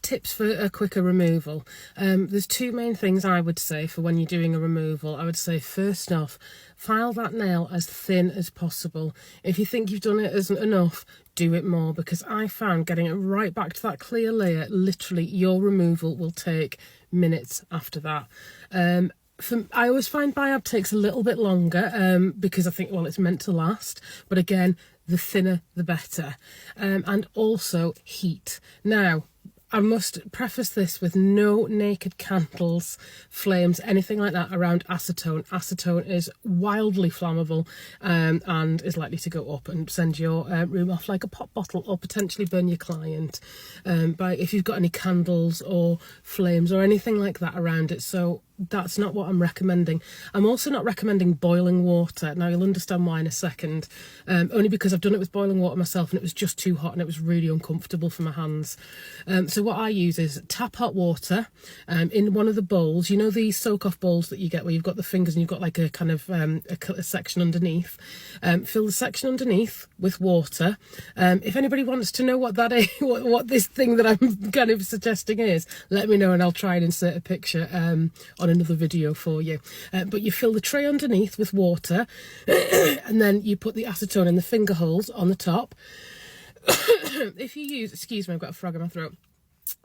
tips for a quicker removal. There's two main things I would say for when you're doing a removal. I would say, first off, file that nail as thin as possible. If you think you've done it isn't enough, do it more, because I found getting it right back to that clear layer, literally your removal will take minutes after that. I always find biab takes a little bit longer because I think, well, it's meant to last. But again, the thinner, the better. And also heat. Now, I must preface this with no naked candles, flames, anything like that around acetone. Acetone is wildly flammable and is likely to go up and send your room off like a pop bottle, or potentially burn your client if you've got any candles or flames or anything like that around it. So that's not what I'm recommending. I'm also not recommending boiling water. Now, you'll understand why in a second, only because I've done it with boiling water myself and it was just too hot and it was really uncomfortable for my hands. So what I use is tap hot water in one of the bowls. You know these soak-off bowls that you get where you've got the fingers and you've got like a kind of a section underneath. Fill the section underneath with water. If anybody wants to know what that is, what this thing that I'm kind of suggesting is, let me know and I'll try and insert a picture on another video for you. But you fill the tray underneath with water and then you put the acetone in the finger holes on the top. If you use, excuse me, I've got a frog in my throat.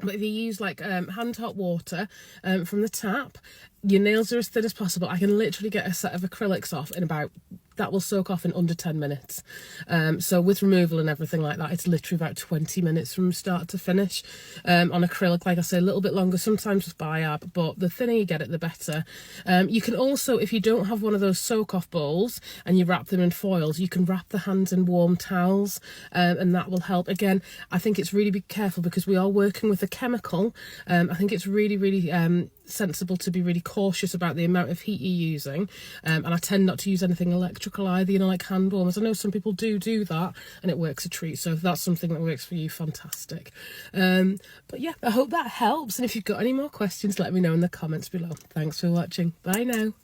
But if you use like hand hot water from the tap, your nails are as thin as possible. I can literally get a set of acrylics off in about, that will soak off in under 10 minutes. So with removal and everything like that, it's literally about 20 minutes from start to finish. On acrylic, like I say, a little bit longer, sometimes with biab, but the thinner you get it, the better. You can also, if you don't have one of those soak-off bowls and you wrap them in foils, you can wrap the hands in warm towels and that will help. Again, I think it's really be careful because we are working with a chemical. I think it's really, really sensible to be really cautious about the amount of heat you're using, and I tend not to use anything electrical either, you know, like hand warmers. I know some people do that and it works a treat, so if that's something that works for you, fantastic. But yeah, I hope that helps, and if you've got any more questions, let me know in the comments below. Thanks for watching. Bye now.